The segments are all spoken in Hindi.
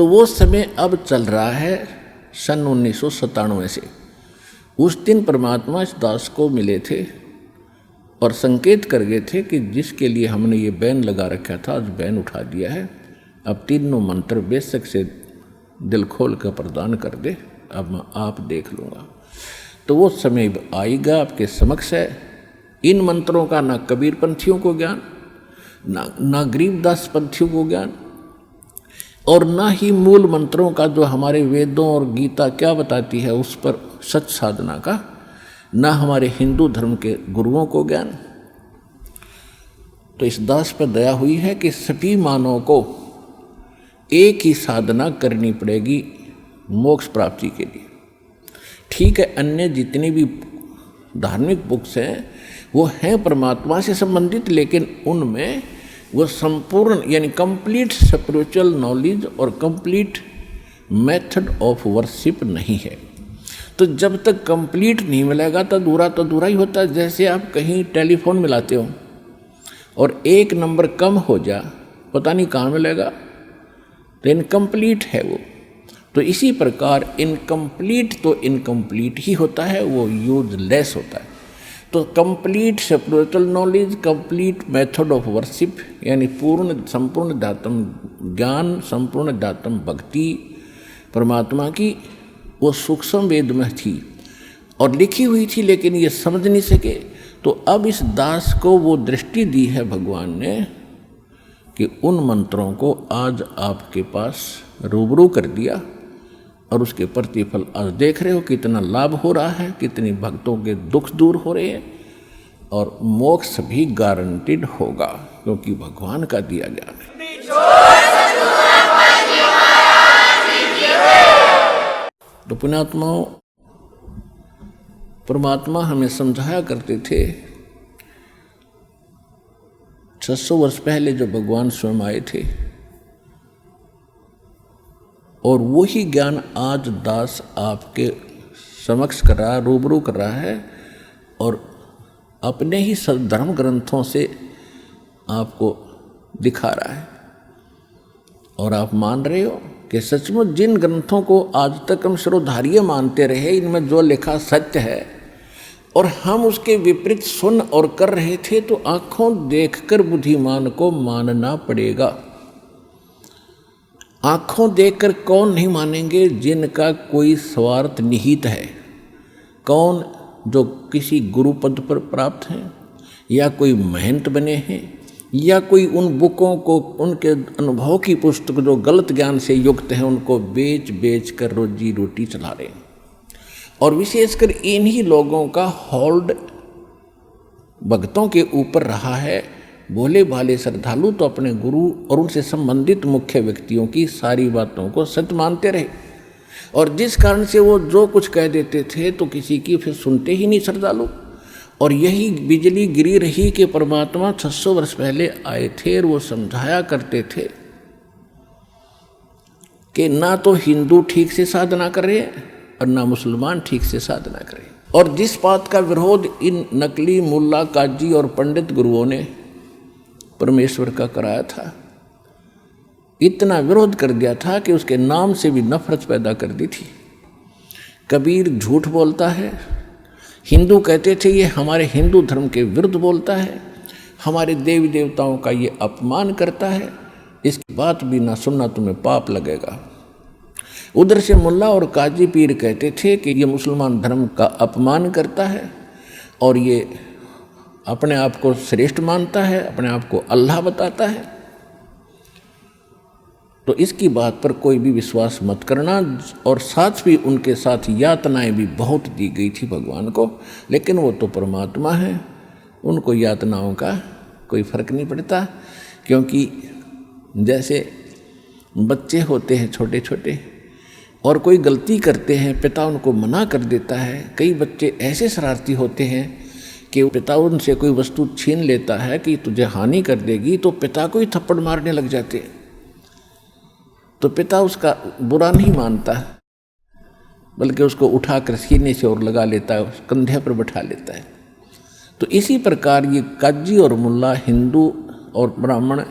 तो वो समय अब चल रहा है सन 1997 से। उस दिन परमात्मा इस दास को मिले थे और संकेत कर गए थे कि जिसके लिए हमने ये बैन लगा रखा था आज बैन उठा दिया है, अब तीनों मंत्र बेशक से दिल खोल कर प्रदान कर दे, अब मैं आप देख लूँगा। तो वो समय आएगा आपके समक्ष है। इन मंत्रों का ना कबीर पंथियों को ज्ञान, ना गरीबदास पंथियों को ज्ञान, और ना ही मूल मंत्रों का जो हमारे वेदों और गीता क्या बताती है उस पर सच साधना का, ना हमारे हिंदू धर्म के गुरुओं को ज्ञान। तो इस दास पर दया हुई है कि सभी मानवों को एक ही साधना करनी पड़ेगी मोक्ष प्राप्ति के लिए। ठीक है, अन्य जितनी भी धार्मिक बुक्स हैं वो हैं परमात्मा से संबंधित, लेकिन उनमें वो संपूर्ण यानी कंप्लीट स्पिरिचुअल नॉलेज और कंप्लीट मेथड ऑफ वर्शिप नहीं है। तो जब तक कंप्लीट नहीं मिलेगा तो अधूरा ही होता है। जैसे आप कहीं टेलीफोन मिलाते हो और एक नंबर कम हो जा, पता नहीं कहाँ मिलेगा, तो इनकम्प्लीट है वो। तो इसी प्रकार इनकम्प्लीट तो इनकम्प्लीट ही होता है, वो यूजलेस होता है। तो complete spiritual knowledge, complete method of worship यानी संपूर्ण अध्यात्म ज्ञान, संपूर्ण अध्यात्म भक्ति परमात्मा की वो सूक्ष्म वेद में थी और लिखी हुई थी, लेकिन ये समझ नहीं सके। तो अब इस दास को वो दृष्टि दी है भगवान ने कि उन मंत्रों को आज आपके पास रूबरू कर दिया और उसके प्रतिफल आज देख रहे हो कितना लाभ हो रहा है, कितनी भक्तों के दुख दूर हो रहे हैं और मोक्ष भी गारंटीड होगा क्योंकि भगवान का दिया ज्ञान है। तो पुण्यात्माओं, परमात्मा हमें समझाया करते थे 600 वर्ष पहले जो भगवान स्वयं आए थे, और वही ज्ञान आज दास आपके समक्ष कर रहा है, रूबरू कर रहा है और अपने ही धर्म ग्रंथों से आपको दिखा रहा है। और आप मान रहे हो कि सचमुच जिन ग्रंथों को आज तक हम श्रोधार्य मानते रहे, इनमें जो लिखा सत्य है, और हम उसके विपरीत सुन और कर रहे थे, तो आंखों देखकर बुद्धिमान को मानना पड़ेगा। आंखों देखकर कौन नहीं मानेंगे? जिनका कोई स्वार्थ निहित है। कौन? जो किसी गुरु पद पर प्राप्त हैं, या कोई महंत बने हैं, या कोई उन बुकों को, उनके अनुभव की पुस्तक जो गलत ज्ञान से युक्त हैं, उनको बेच कर रोजी रोटी चला रहे हैं। और विशेषकर इन्हीं लोगों का होल्ड भक्तों के ऊपर रहा है। भोले भाले श्रद्धालु तो अपने गुरु और उनसे संबंधित मुख्य व्यक्तियों की सारी बातों को सत्य मानते रहे, और जिस कारण से वो जो कुछ कह देते थे तो किसी की फिर सुनते ही नहीं श्रद्धालु। और यही बिजली गिरी रही कि परमात्मा 600 वर्ष पहले आए थे और वो समझाया करते थे कि ना तो हिंदू ठीक से साधना कर रहे हैं और ना मुसलमान ठीक से साधना करें। और जिस बात का विरोध इन नकली मुल्ला काजी और पंडित गुरुओं ने परमेश्वर का कराया था, इतना विरोध कर दिया था कि उसके नाम से भी नफरत पैदा कर दी थी। कबीर झूठ बोलता है, हिंदू कहते थे ये हमारे हिंदू धर्म के विरुद्ध बोलता है, हमारे देवी देवताओं का ये अपमान करता है, इसकी बात भी ना सुनना तुम्हें पाप लगेगा। उधर से मुल्ला और काजी पीर कहते थे कि ये मुसलमान धर्म का अपमान करता है और ये अपने आप को श्रेष्ठ मानता है, अपने आप को अल्लाह बताता है। तो इसकी बात पर कोई भी विश्वास मत करना। और साथ भी उनके साथ यातनाएं भी बहुत दी गई थी भगवान को, लेकिन वो तो परमात्मा है, उनको यातनाओं का कोई फर्क नहीं पड़ता। क्योंकि जैसे बच्चे होते हैं छोटे छोटे और कोई गलती करते हैं, पिता उनको मना कर देता है। कई बच्चे ऐसे शरारती होते हैं कि पिता उनसे कोई वस्तु छीन लेता है कि तुझे हानि कर देगी, तो पिता को ही थप्पड़ मारने लग जाते हैं। तो पिता उसका बुरा नहीं मानता, बल्कि उसको उठाकर सीने से और लगा लेता है, कंधे पर बैठा लेता है। तो इसी प्रकार ये काजी और मुल्ला, हिंदू और ब्राह्मण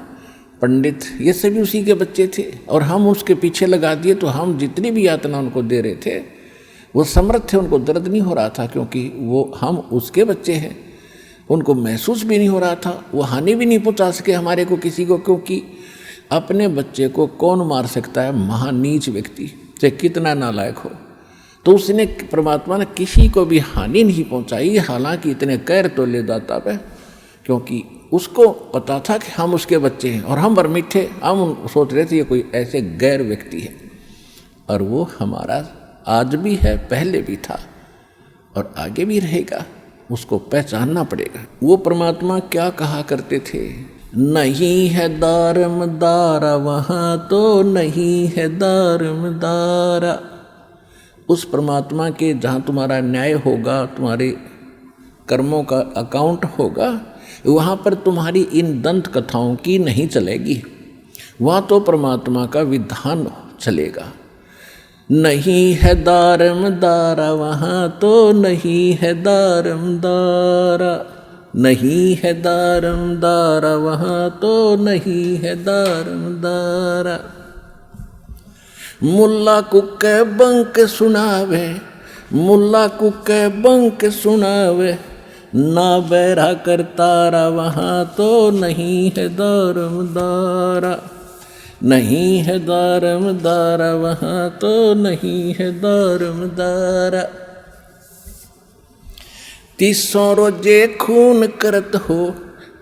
पंडित, ये सभी उसी के बच्चे थे और हम उसके पीछे लगा दिए। तो हम जितनी भी यातना उनको दे रहे थे वो समर्थ थे, उनको दर्द नहीं हो रहा था क्योंकि वो हम उसके बच्चे हैं। उनको महसूस भी नहीं हो रहा था, वो हानि भी नहीं पहुंचा सके हमारे को किसी को, क्योंकि अपने बच्चे को कौन मार सकता है? महानीच व्यक्ति, चाहे कितना नालायक हो। तो उसने, परमात्मा ने किसी को भी हानि नहीं पहुंचाई, हालांकि इतने कहर तो ले दाता पे, क्योंकि उसको पता था कि हम उसके बच्चे हैं और हम पर मीठे, हम सोच रहे थे ये कोई ऐसे गैर व्यक्ति है, और वो हमारा आज भी है, पहले भी था और आगे भी रहेगा। उसको पहचानना पड़ेगा। वो परमात्मा क्या कहा करते थे? नहीं है दारमदारा वहाँ तो नहीं है दारमदारा। उस परमात्मा के जहाँ तुम्हारा न्याय होगा, तुम्हारे कर्मों का अकाउंट होगा, वहाँ पर तुम्हारी इन दंत कथाओं की नहीं चलेगी। वहाँ तो परमात्मा का विधान चलेगा। नहीं है दारमदारा वहाँ तो नहीं है दारमदारा, नहीं है दारमदारा वहाँ तो नहीं है दारमदारा। मुल्ला कुक्के बंक सुनावे, मुल्ला कुक्के बंक सुनावे, ना बैरा कर तारा वहाँ तो नहीं है दारमदारा, नहीं है दारमदारा वहाँ तो नहीं है दारमदारा। 300 रोजे खून करत हो,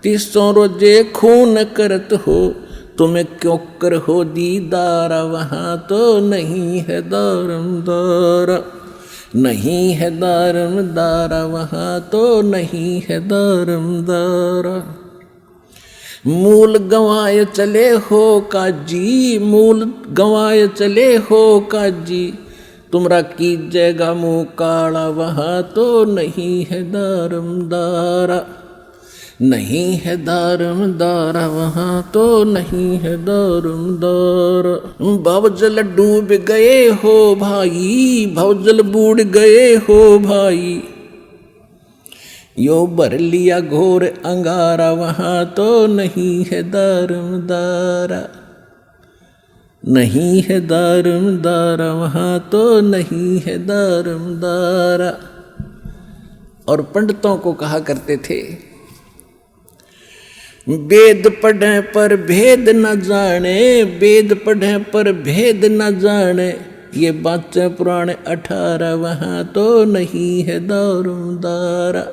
300 रोजे खून करत हो, तुम्हें क्यों कर हो दीदारा वहाँ तो नहीं है दारमदारा, नहीं है दारमदारा वहाँ तो नहीं है दारमदारा। मूल गंवाए चले हो काजी, मूल गंवाए चले हो काजी, तुमरा कीजिएगा मुँह काला वहाँ तो नहीं है दारमदारा, नहीं है दारमदारा वहाँ तो नहीं है दारमदारा। भवजल डूब गए हो भाई, भवजल बूढ़ गए हो भाई, यो भर लिया घोर अंगारा वहाँ तो नहीं है दारमदारा, नहीं है दारमदारा वहाँ तो नहीं है दारमदारा। और पंडितों को कहा करते थे, वेद पढ़े पर भेद न जाने, वेद पढ़े पर भेद न जाने, ये बातें पुराने 18 वहाँ तो नहीं है दारमदारा,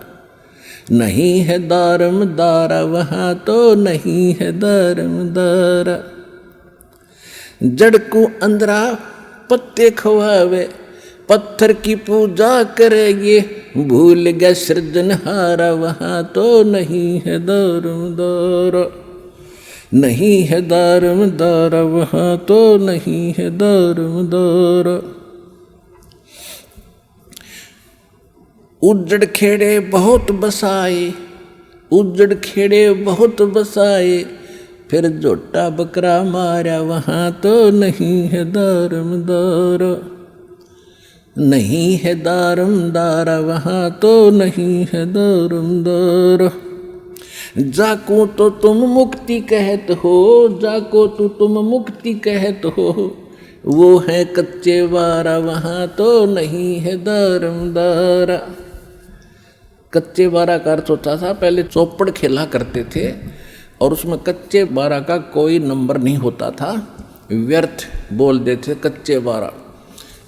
नहीं है दारमदारा वहाँ तो नहीं है दारमदारा। जड़ को अंदरा पत्ते खवावे, पत्थर की पूजा करेंगे, भूल गए सृजनहारा वहाँ तो नहीं है दारमदारा, नहीं है दारमदारा वहाँ तो नहीं है दारमदारा। उजड़ खेड़े बहुत बसाए, उजड़ खेड़े बहुत बसाए, फिर जोटा बकरा मारा वहाँ तो नहीं है दारमदारा, नहीं है दारमदारा वहाँ तो नहीं है दारमदारा। जाको तो तुम मुक्ति कहत हो, जाको तो तुम मुक्ति कहत हो, वो है कच्चे वारा वहाँ तो नहीं है दारमदारा। कच्चे बारा का अर्थ होता था, पहले चौपड़ खेला करते थे और उसमें कच्चे बारा का कोई नंबर नहीं होता था, व्यर्थ बोल देते कच्चे बारा,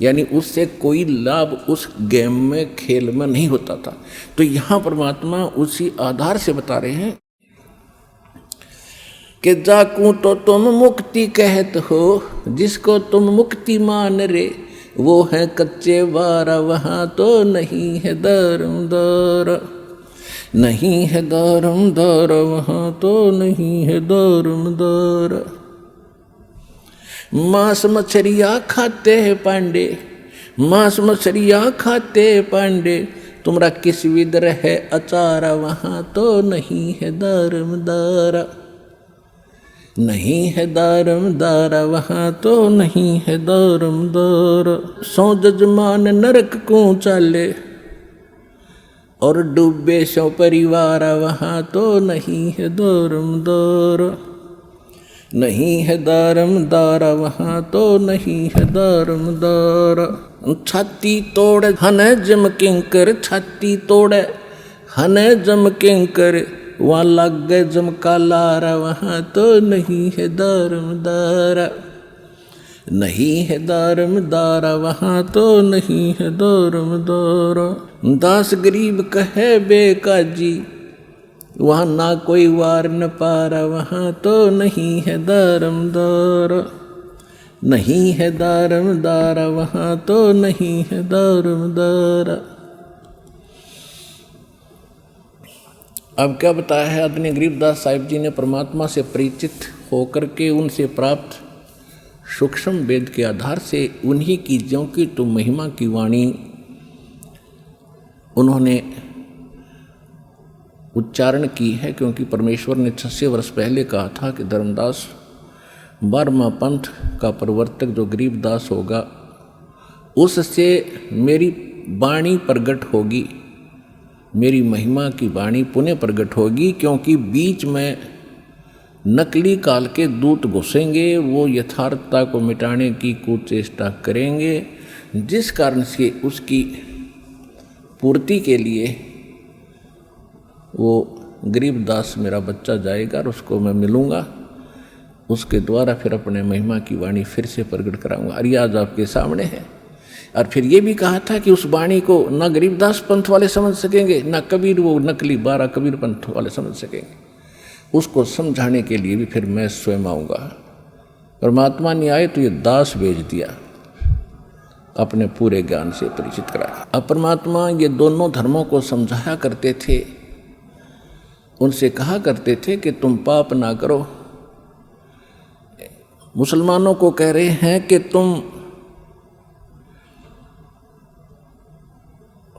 यानी उससे कोई लाभ उस गेम में, खेल में नहीं होता था। तो यहाँ परमात्मा उसी आधार से बता रहे हैं कि जाकू तो तुम मुक्ति कहत हो, जिसको तुम मुक्ति मान रे, वो है कच्चे बारा वहाँ तो नहीं है दारमदारा, नहीं है दारमदारा वहाँ तो नहीं है दारमदारा। मांस मछलियाँ खाते हैं पांडे, मांस मछलियाँ खाते पांडे, तुमरा किस विदर है अचारा वहाँ तो नहीं है दारमदारा, नहीं है दारमदारा वहाँ तो नहीं है दारमदारा। सौ जजमान नरक को चाले और डूबे सौ परिवार वहाँ तो नहीं है दारमदारा, नहीं है दारमदारा वहाँ तो नहीं है दारमदारा। छाती तोड़े हने जम किंकर, छाती तोड़े हने जम किंकर, वहाँ लग गए जमका लारा, वहाँ तो नहीं है दारमदारा। नहीं है दारमदारा वहाँ तो नहीं है दारमदारा। दास गरीब कहे बेकाजी, वहाँ ना कोई वार न पारा, वहाँ तो नहीं है दारमदारा। नहीं है दारमदारा वहाँ तो नहीं है दारमदारा। अब क्या बताया है आदरणीय गरीबदास साहिब जी ने परमात्मा से परिचित होकर के उनसे प्राप्त सूक्ष्म वेद के आधार से उन्हीं की ज्यों की तो महिमा की वाणी उन्होंने उच्चारण की है। क्योंकि परमेश्वर ने 600 वर्ष पहले कहा था कि धर्मदास 12वां पंथ का प्रवर्तक जो गरीबदास होगा उससे मेरी वाणी प्रगट होगी, मेरी महिमा की वाणी पुनः प्रगट होगी। क्योंकि बीच में नकली काल के दूत घुसेंगे, वो यथार्थता को मिटाने की कुचेष्टा करेंगे, जिस कारण से उसकी पूर्ति के लिए वो गरीबदास मेरा बच्चा जाएगा और उसको मैं मिलूँगा, उसके द्वारा फिर अपने महिमा की वाणी फिर से प्रकट कराऊंगा। और ये आज आपके सामने है। और फिर ये भी कहा था कि उस वाणी को न गरीबदास पंथ वाले समझ सकेंगे, न कबीर वो नकली 12 कबीर पंथ वाले समझ सकेंगे। उसको समझाने के लिए भी फिर मैं स्वयं आऊँगा। परमात्मा ने आए तो ये दास भेज दिया, अपने पूरे ज्ञान से परिचित कराया। अब परमात्मा ये दोनों धर्मों को समझाया करते थे, उनसे कहा करते थे कि तुम पाप ना करो। मुसलमानों को कह रहे हैं कि तुम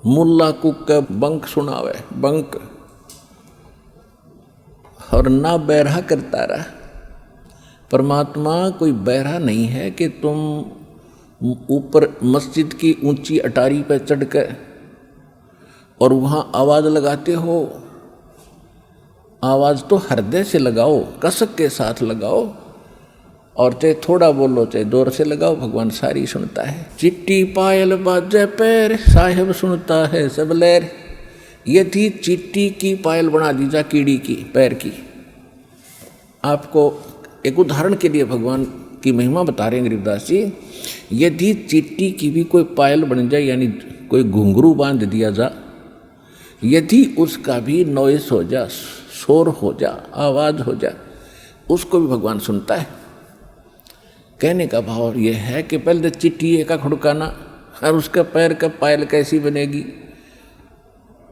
मुल्ला कुक का बंक सुनावे, बंक, और ना बैरहा करता रहा। परमात्मा कोई बैरहा नहीं है कि तुम ऊपर मस्जिद की ऊंची अटारी पर चढ़कर और वहाँ आवाज़ लगाते हो। आवाज़ तो हृदय से लगाओ, कसक के साथ लगाओ, और चाहे थोड़ा बोलो चाहे जोर से लगाओ, भगवान सारी सुनता है। चिट्टी पायल बाजे पैर, साहिब सुनता है सब लहर। ये थी चिट्टी की पायल बना दी जा कीड़ी की पैर की। आपको एक उदाहरण के लिए भगवान की महिमा बता रहे हैं गरीबदास जी। यदि चिट्टी की भी कोई पायल बन जाए, यानी कोई घुंघरू बांध दिया जा, यदि उसका भी नॉइस हो जा, शोर हो जा, आवाज़ हो जा, उसको भी भगवान सुनता है। कहने का भाव यह है कि पहले तो चिट्टी का खुड़काना और उसका पैर का पायल कैसी बनेगी।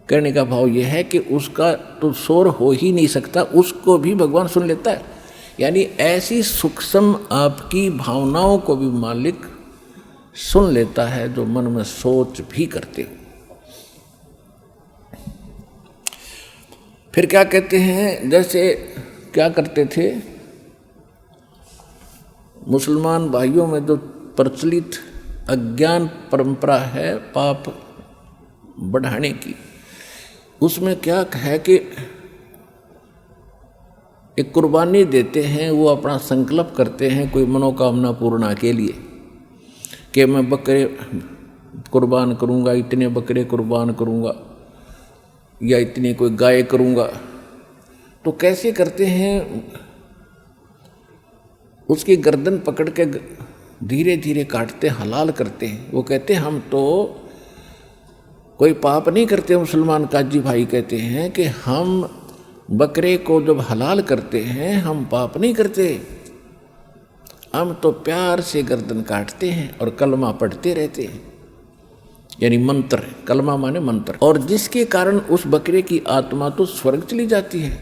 कहने का भाव यह है कि उसका तो शोर हो ही नहीं सकता, उसको भी भगवान सुन लेता है। यानी ऐसी सूक्ष्म आपकी भावनाओं को भी मालिक सुन लेता है जो मन में सोच भी करते हो। फिर क्या कहते हैं, जैसे क्या करते थे मुसलमान भाइयों में जो प्रचलित अज्ञान परंपरा है पाप बढ़ाने की, उसमें क्या है कि एक कुर्बानी देते हैं, वो अपना संकल्प करते हैं कोई मनोकामना पूर्णा के लिए कि मैं बकरे कुर्बान करूंगा, इतने बकरे कुर्बान करूंगा, या इतनी कोई गाय करूंगा। तो कैसे करते हैं, उसकी गर्दन पकड़ के धीरे धीरे काटते, हलाल करते हैं। वो कहते हैं हम तो कोई पाप नहीं करते। मुसलमान काजी भाई कहते हैं कि हम बकरे को जब हलाल करते हैं हम पाप नहीं करते, हम तो प्यार से गर्दन काटते हैं और कलमा पढ़ते रहते हैं, यानी मंत्र, कलमा माने मंत्र, और जिसके कारण उस बकरे की आत्मा तो स्वर्ग चली जाती है,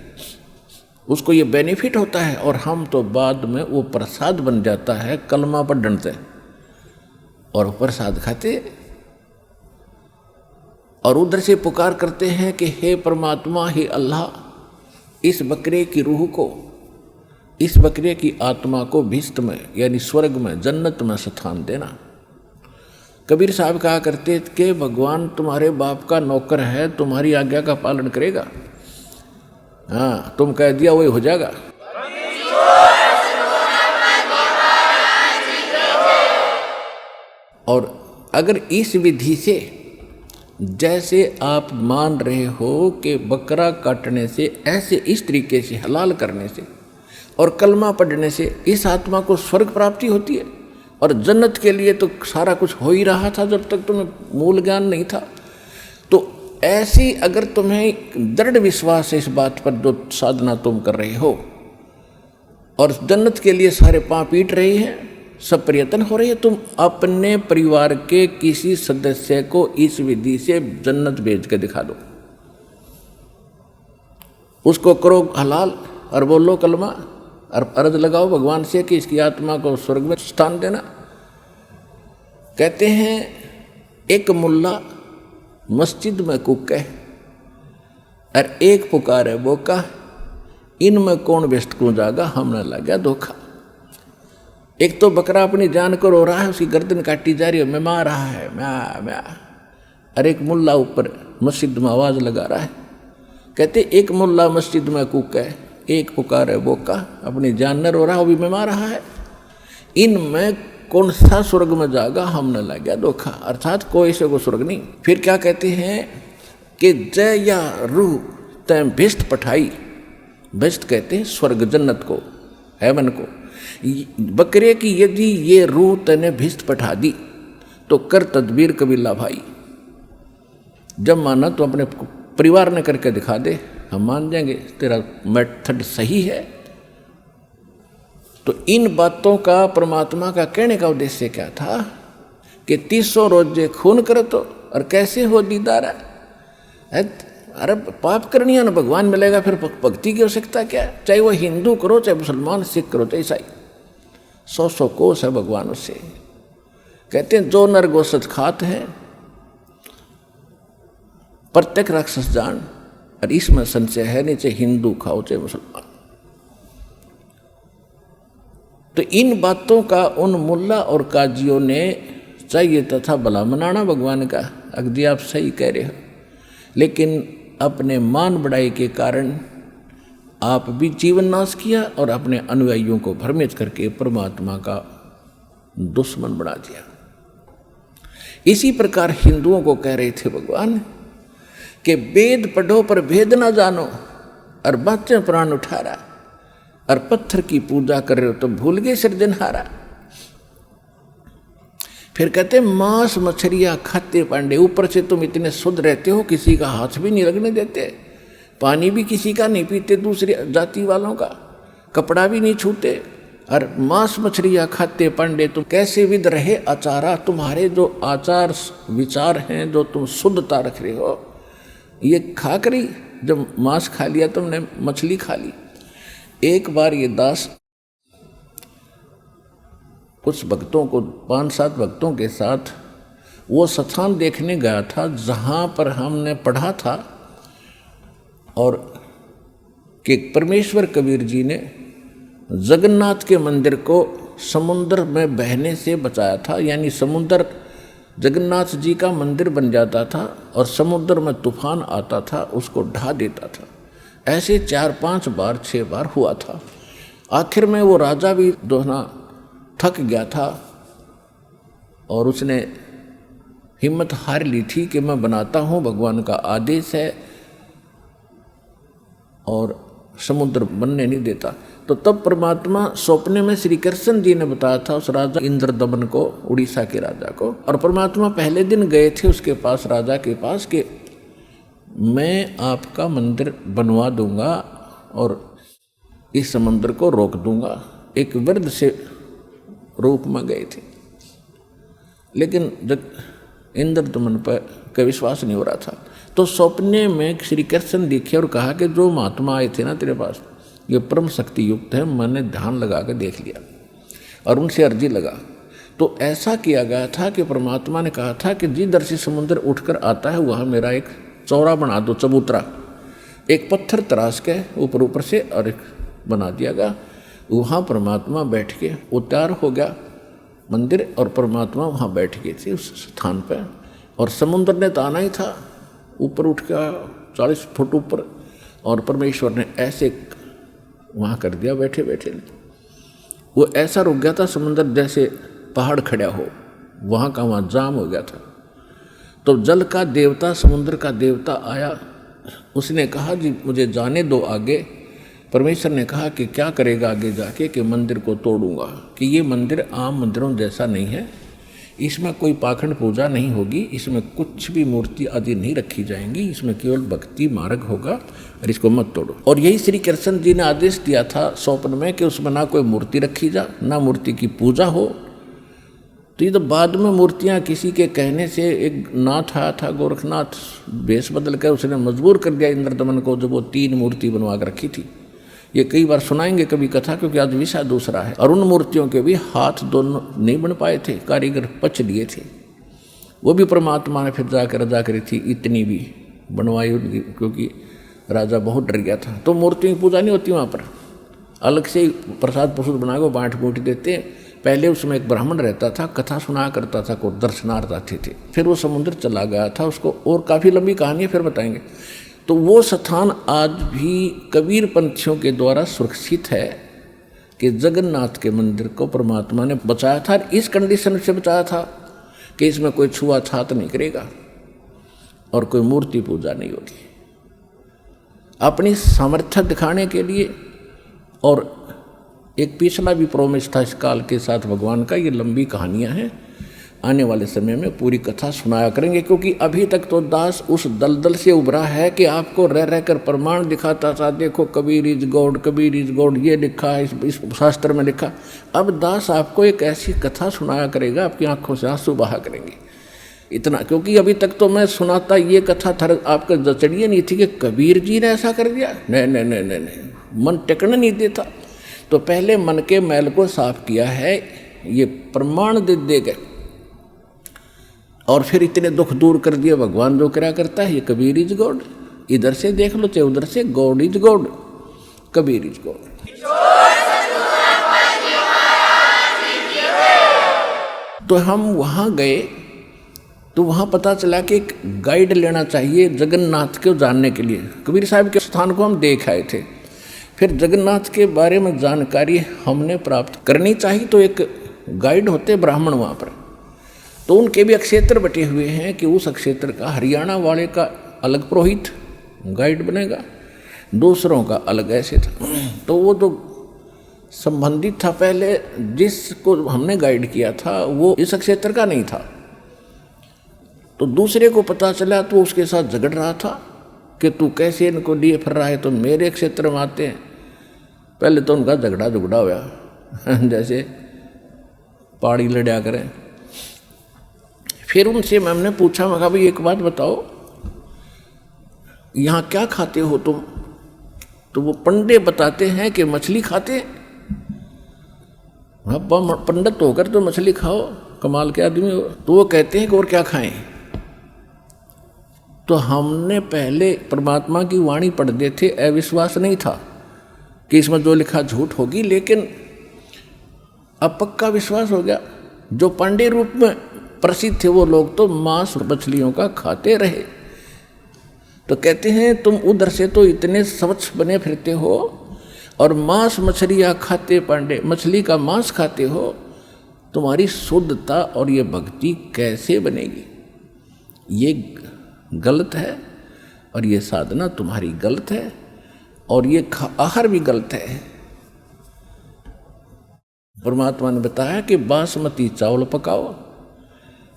उसको ये बेनिफिट होता है, और हम तो बाद में वो प्रसाद बन जाता है कलमा पढ़ने से, और प्रसाद खाते और उधर से पुकार करते हैं कि हे परमात्मा, हे अल्लाह, इस बकरे की रूह को, इस बकरे की आत्मा को भिस्त में यानी स्वर्ग में, जन्नत में स्थान देना। कबीर साहब कहा करते कि भगवान तुम्हारे बाप का नौकर है, तुम्हारी आज्ञा का पालन करेगा। हाँ, तुम कह दिया वही हो जाएगा। और अगर इस विधि से जैसे आप मान रहे हो कि बकरा काटने से, ऐसे इस तरीके से हलाल करने से और कलमा पढ़ने से इस आत्मा को स्वर्ग प्राप्ति होती है, और जन्नत के लिए तो सारा कुछ हो ही रहा था जब तक तुम्हें मूल ज्ञान नहीं था, तो ऐसी अगर तुम्हें दृढ़ विश्वास है इस बात पर जो साधना तुम कर रहे हो, और जन्नत के लिए सारे पांव पीट रहे हैं, सब प्रयत्न हो रही है, तुम अपने परिवार के किसी सदस्य को इस विधि से जन्नत भेज के दिखा दो, उसको करो हलाल और बोलो कलमा और अर्ज लगाओ भगवान से कि इसकी आत्मा को स्वर्ग में स्थान देना। कहते हैं एक मुल्ला मस्जिद में कूके और एक पुकारे बोका, इनमें कौन व्यस्त क्यों जागा, हमने लगा धोखा। एक तो बकरा अपनी जान को रो रहा है, उसकी गर्दन काटी जा रही है, मैं मार रहा है मैं, और एक मुल्ला ऊपर मस्जिद में आवाज लगा रहा है। कहते एक मुल्ला मस्जिद में कूके, एक पुकारे बोका, अपनी जान न रो रहा, वो भी मैं मार रहा है, इनमें कौन सा स्वर्ग में जागा, हमने लगा धोखा। अर्थात कोई से को स्वर्ग नहीं। फिर क्या कहते हैं कि जय या रूह तय भिष्ट पठाई, भिष्ट कहते हैं स्वर्ग जन्नत को, हेवन को। बकरे की यदि ये रूह तने भिष्ट पठा दी तो कर तदबीर कबीला भाई, जब माना तो अपने परिवार ने करके दिखा दे, हम मान जाएंगे तेरा मेथड सही है। तो इन बातों का परमात्मा का कहने का उद्देश्य क्या था कि 300 रोजे खून कर तो और कैसे हो दीदार है, अरे पाप करनी है ना भगवान मिलेगा, फिर भक्ति की आवश्यकता क्या है, चाहे वो हिंदू करो, चाहे मुसलमान, सिख करो, चाहे ईसाई, 100 कोस है भगवान उससे। कहते हैं जो नर गोसत खात है प्रत्येक राक्षस जान, और इसमें संशय है नहीं, चाहे हिंदू खाओ चाहे मुसलमान। तो इन बातों का उन मुल्ला और काजियों ने चाहिए तथा भला मनाना भगवान का, अगदी आप सही कह रहे हो, लेकिन अपने मान बढ़ाई के कारण आप भी जीवन नाश किया और अपने अनुयायियों को भ्रमित करके परमात्मा का दुश्मन बना दिया। इसी प्रकार हिंदुओं को कह रहे थे भगवान कि वेद पढ़ो पर भेद ना जानो, और बच्चे प्राण उठारा, और पत्थर की पूजा कर रहे हो तो भूल गए सृजनहारा। फिर कहते मांस मछलियां खाते पांडे, ऊपर से तुम इतने शुद्ध रहते हो, किसी का हाथ भी नहीं लगने देते, पानी भी किसी का नहीं पीते, दूसरी जाति वालों का कपड़ा भी नहीं छूते, और मांस मछलियां खाते पांडे, तुम कैसे विद रहे आचारा, तुम्हारे जो आचार विचार हैं, जो तुम शुद्धता रख रहे हो, ये खा करी, जब मांस खा लिया तुमने, मछली खा ली। एक बार ये दास कुछ भक्तों को, 5-7 भक्तों के साथ वो स्थान देखने गया था जहाँ पर हमने पढ़ा था, और कि परमेश्वर कबीर जी ने जगन्नाथ के मंदिर को समुद्र में बहने से बचाया था। यानी समुद्र, जगन्नाथ जी का मंदिर बन जाता था और समुद्र में तूफान आता था, उसको ढा देता था। ऐसे 4-5 बार 6 बार हुआ था। आखिर में वो राजा भी दोहना थक गया था और उसने हिम्मत हार ली थी कि मैं बनाता हूँ, भगवान का आदेश है और समुद्र बनने नहीं देता। तो तब परमात्मा सपने में श्री कृष्ण जी ने बताया था उस राजा इंद्रदमन को, उड़ीसा के राजा को, और परमात्मा पहले दिन गए थे उसके पास, राजा के पास, कि मैं आपका मंदिर बनवा दूंगा और इस समुद्र को रोक दूंगा। एक वृद्ध से रूप में गए थे, लेकिन जब इंद्रदमन पर का विश्वास नहीं हो रहा था, तो सपने में श्री कृष्ण दिखे और कहा कि जो महात्मा आए थे ना तेरे पास, ये परम शक्ति युक्त है, मैंने ध्यान लगा कर देख लिया और उनसे अर्जी लगा। तो ऐसा किया गया था कि परमात्मा ने कहा था कि जिधर से समुद्र उठकर आता है वहाँ मेरा एक चौरा बना दो, चबूतरा, एक पत्थर तराश के ऊपर से और एक बना दिया गया। वहाँ परमात्मा बैठ के उतार हो गया मंदिर, और परमात्मा वहाँ बैठ गए थे उस स्थान पर, और समुद्र ने तो आना ही था, ऊपर उठ गया 40 फुट ऊपर, और परमेश्वर ने ऐसे वहाँ कर दिया बैठे बैठे। वो ऐसा रुक गया था समुद्र जैसे पहाड़ खड़ा हो, वहाँ का वहाँ जाम हो गया था। तो जल का देवता, समुद्र का देवता आया, उसने कहा जी मुझे जाने दो आगे। परमेश्वर ने कहा कि क्या करेगा आगे जाके, कि मंदिर को तोड़ूंगा, कि ये मंदिर आम मंदिरों जैसा नहीं है, इसमें कोई पाखंड पूजा नहीं होगी, इसमें कुछ भी मूर्ति आदि नहीं रखी जाएंगी, इसमें केवल भक्ति मार्ग होगा और इसको मत तोड़ो। और यही श्री कृष्ण जी ने आदेश दिया था स्वप्न में कि उसमें ना कोई मूर्ति रखी जा, ना मूर्ति की पूजा हो। तो ये तो बाद में मूर्तियाँ किसी के कहने से, एक नाथ आया था गोरखनाथ, वेश बदल कर उसने मजबूर कर दिया इंद्रदमन को, जब वो 3 मूर्ति बनवा कर रखी थी। ये कई बार सुनाएंगे कभी कथा, क्योंकि आज विषय दूसरा है। और उन मूर्तियों के भी हाथ दोनों नहीं बन पाए थे, कारीगर पच लिए थे। वो भी परमात्मा ने फिर जाकर रजा करी थी, इतनी भी बनवाई उनकी, क्योंकि राजा बहुत डर गया था। तो मूर्तियों की पूजा नहीं होती वहाँ पर, अलग से प्रसाद प्रसूद बना के बाँट बूट देते। पहले उसमें एक ब्राह्मण रहता था, कथा सुना करता था, को दर्शनार्थ आते थे। फिर वो समुद्र चला गया था, उसको और काफ़ी लंबी कहानी है, फिर बताएंगे। तो वो स्थान आज भी कबीर पंथियों के द्वारा सुरक्षित है कि जगन्नाथ के मंदिर को परमात्मा ने बचाया था। इस कंडीशन से बचाया था कि इसमें कोई छुआछात नहीं करेगा और कोई मूर्ति पूजा नहीं होगी। अपनी सामर्थ्य दिखाने के लिए। और एक पिछला भी प्रोमिस था इस काल के साथ भगवान का। ये लंबी कहानियाँ हैं, आने वाले समय में पूरी कथा सुनाया करेंगे, क्योंकि अभी तक तो दास उस दलदल से उभरा है कि आपको रह रहकर प्रमाण दिखाता था, देखो Kabir is God, Kabir is God, ये लिखा है इस शास्त्र में लिखा। अब दास आपको एक ऐसी कथा सुनाया करेगा, आपकी आंखों से आंसू बहा करेंगे इतना। क्योंकि अभी तक तो मैं सुनाता ये कथा थर आपका जचड़िए नहीं थी कि कबीर जी ने ऐसा कर दिया, नहीं नहीं नहीं नहीं नहीं, मन टिकने नहीं देता। तो पहले मन के मैल को साफ किया है, ये प्रमाण दे गए, और फिर इतने दुख दूर कर दिए। भगवान जो क्या करता है, ये कबीर इज गॉड, इधर से देख लो चाहे उधर से, God is God, Kabir is God. तो हम वहाँ गए तो वहाँ पता चला कि एक गाइड लेना चाहिए जगन्नाथ को जानने के लिए। कबीर साहब के स्थान को हम देख आए थे, फिर जगन्नाथ के बारे में जानकारी हमने प्राप्त करनी चाहिए। तो एक गाइड होते ब्राह्मण वहाँ पर, तो उनके भी क्षेत्र बटे हुए हैं कि उस क्षेत्र का हरियाणा वाले का अलग पुरोहित गाइड बनेगा, दूसरों का अलग ऐसे था। तो वो जो संबंधित था पहले जिसको हमने गाइड किया था वो इस क्षेत्र का नहीं था। तो दूसरे को पता चला तो उसके साथ झगड़ रहा था कि तू कैसे इनको लिए फिर रहा है, तो मेरे क्षेत्र में आते हैं। पहले तो उनका झगड़ा हुआ जैसे पहाड़ी लड़ा करें। फिर उनसे मैंने पूछा, मैं कहा भाई एक बात बताओ, यहाँ क्या खाते हो तुम? तो वो पंडे बताते हैं कि मछली खाते। हाँ, पंडित होकर तो मछली खाओ, कमाल के आदमी हो। तो वो कहते हैं कि और क्या खाएं? तो हमने पहले परमात्मा की वाणी पढ़ते थे, अविश्वास नहीं था कि इसमें जो लिखा झूठ होगी, लेकिन अब पक्का विश्वास हो गया। जो पांडे रूप में प्रसिद्ध थे वो लोग तो मांस मछलियों का खाते रहे। तो कहते हैं तुम उधर से तो इतने स्वच्छ बने फिरते हो और मांस मछलियाँ खाते, पांडे मछली का मांस खाते हो, तुम्हारी शुद्धता और ये भक्ति कैसे बनेगी? ये गलत है और ये साधना तुम्हारी गलत है और ये आहार भी गलत है। परमात्मा ने बताया कि बासमती चावल पकाओ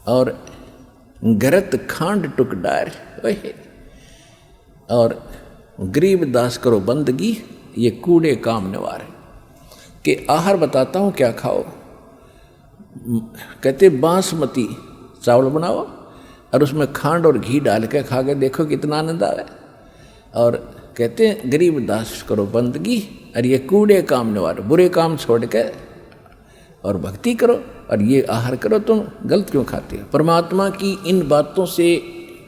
और गरत खांड टुक डार और गरीब दास करो बंदगी, ये कूड़े काम निवार है। कि आहार बताता हूँ क्या खाओ। कहते बासमती चावल बनाओ और उसमें खांड और घी डाल के खा के देखो कितना आनंद आवे। और कहते हैं गरीब दास करो बंदगी और ये कूड़े काम निवार, बुरे काम छोड़ के और भक्ति करो और ये आहार करो। तुम गलत क्यों खाते हो? परमात्मा की इन बातों से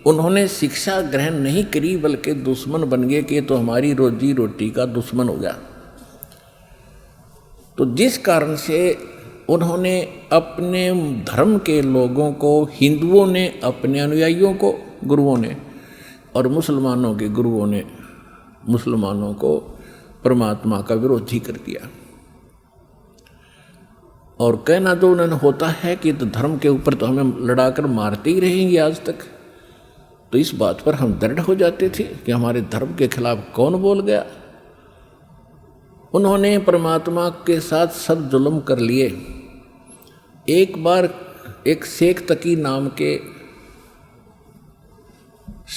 उन्होंने शिक्षा ग्रहण नहीं करी, बल्कि दुश्मन बन गए कि तो हमारी रोजी रोटी का दुश्मन हो गया। तो जिस कारण से उन्होंने अपने धर्म के लोगों को, हिंदुओं ने अपने अनुयायियों को, गुरुओं ने, और मुसलमानों के गुरुओं ने मुसलमानों को परमात्मा का विरोधी कर दिया। और कहना तो उन्होंने होता है कि तो धर्म के ऊपर तो हमें लड़ाकर मारते ही रहेंगे आज तक। तो इस बात पर हम दृढ़ हो जाते थे कि हमारे धर्म के खिलाफ कौन बोल गया। उन्होंने परमात्मा के साथ सब जुल्म कर लिए। एक बार एक शेख तकी नाम के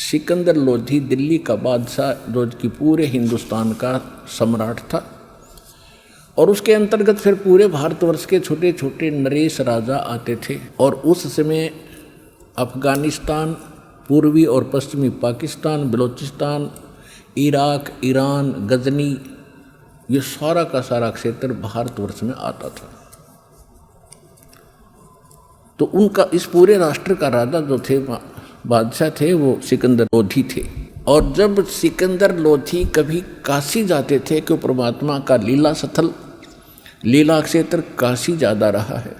सिकंदर लोधी दिल्ली का बादशाह, जो कि पूरे हिंदुस्तान का सम्राट था, और उसके अंतर्गत फिर पूरे भारतवर्ष के छोटे छोटे नरेश राजा आते थे। और उस समय अफगानिस्तान, पूर्वी और पश्चिमी पाकिस्तान, बलूचिस्तान, इराक, ईरान, गजनी, ये सारा का सारा क्षेत्र भारतवर्ष में आता था। तो उनका इस पूरे राष्ट्र का राजा जो थे, बादशाह थे, वो सिकंदर लोधी थे। और जब सिकंदर लोधी कभी काशी जाते थे, कि परमात्मा का लीला स्थल, लीला क्षेत्र काशी ज़्यादा रहा है,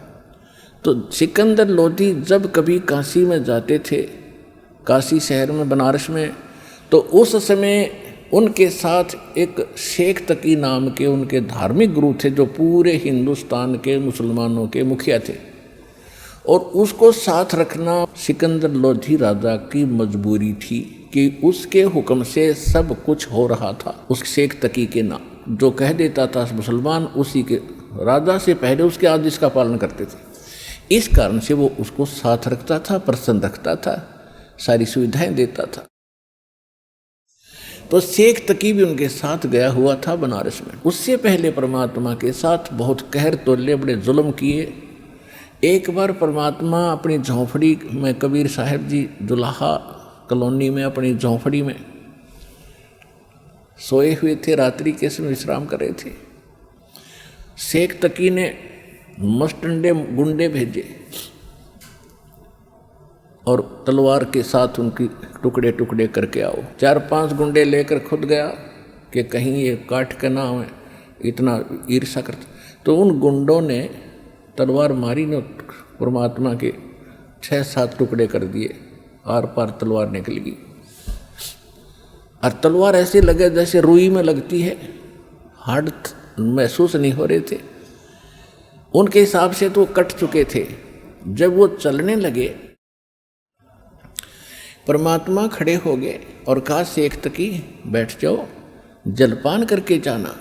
तो सिकंदर लोधी जब कभी काशी में जाते थे, काशी शहर में, बनारस में, तो उस समय उनके साथ एक शेख तकी नाम के उनके धार्मिक गुरु थे, जो पूरे हिंदुस्तान के मुसलमानों के मुखिया थे। और उसको साथ रखना सिकंदर लोधी राजा की मजबूरी थी, कि उसके हुक्म से सब कुछ हो रहा था। उस शेख तकी के नाम जो कह देता था मुसलमान, उसी के राजा से पहले उसके आदेश का पालन करते थे। इस कारण से वो उसको साथ रखता था, प्रसन्न रखता था, सारी सुविधाएं देता था। तो शेख तकी भी उनके साथ गया हुआ था बनारस में। उससे पहले परमात्मा के साथ बहुत कहर तोले, बड़े जुल्म किए। एक बार परमात्मा अपनी झोंपड़ी में, कबीर साहब जी जुलाहा कॉलोनी में अपनी झोंपड़ी में सोए हुए थे, रात्रि के समय विश्राम कर रहे थे। शेख तकी ने मस्टंडे गुंडे भेजे और तलवार के साथ उनकी टुकड़े टुकड़े करके आओ। 4-5 गुंडे लेकर खुद गया कि कहीं ये काट के ना हो, इतना ईर्षा करते। तो उन गुंडों ने तलवार मारी, ने परमात्मा के 6-7 टुकड़े कर दिए, आर पार तलवार निकल गई। और तलवार ऐसे लगे जैसे रुई में लगती है, हार्ड महसूस नहीं हो रहे थे। उनके हिसाब से तो कट चुके थे। जब वो चलने लगे, परमात्मा खड़े हो गए और कहा, शेख तकी बैठ जाओ, जलपान करके जाना।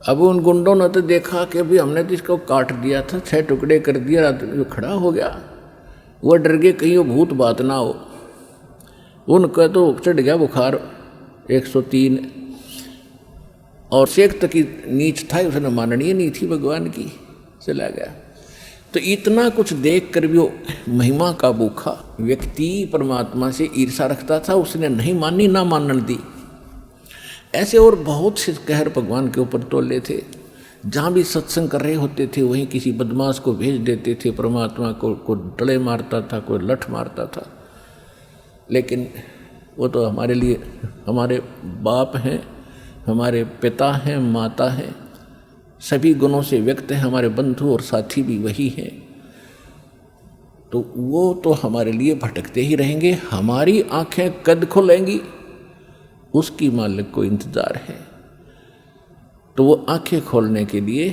अब उन गुंडों ने तो देखा कि अभी हमने तो इसको काट दिया था, 6 टुकड़े कर दिया, वो खड़ा हो गया। वो डर गए कहीं वो भूत बात ना हो। उनका तो चढ़ गया बुखार 103। और शेख तकी नीच था, उसने माननीय नहीं थी भगवान की, चला गया। तो इतना कुछ देख कर भी वो महिमा का भूखा व्यक्ति परमात्मा से ईर्षा रखता था, उसने नहीं मानी, ना मानने दी। ऐसे और बहुत से कहर भगवान के ऊपर तोले थे। जहाँ भी सत्संग कर रहे होते थे, वहीं किसी बदमाश को भेज देते थे, परमात्मा को डले मारता था, कोई लठ मारता था। लेकिन वो तो हमारे लिए हमारे बाप हैं, हमारे पिता हैं, माता हैं, सभी गुणों से व्यक्त हैं, हमारे बंधु और साथी भी वही हैं। तो वो तो हमारे लिए भटकते ही रहेंगे। हमारी आंखें कद खुलेंगी, उसकी मालिक को इंतज़ार है। तो वो आंखें खोलने के लिए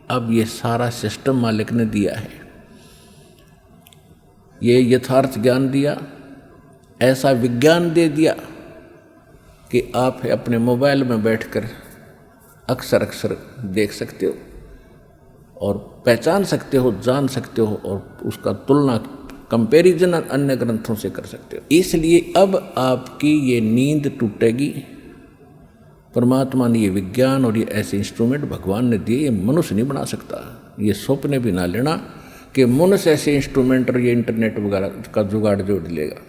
अब ये सारा सिस्टम मालिक ने दिया है। ये यथार्थ ज्ञान दिया, ऐसा विज्ञान दे दिया कि आप अपने मोबाइल में बैठकर अक्सर अक्सर देख सकते हो और पहचान सकते हो, जान सकते हो, और उसका तुलना, कंपैरिजन अन्य ग्रंथों से कर सकते हो। इसलिए अब आपकी ये नींद टूटेगी। परमात्मा ने ये विज्ञान और ये ऐसे इंस्ट्रूमेंट भगवान ने दिए, ये मनुष्य नहीं बना सकता। ये स्वप्न भी ना लेना कि मनुष्य ऐसे इंस्ट्रूमेंट और ये इंटरनेट वगैरह का जुगाड़ जोड़ लेगा।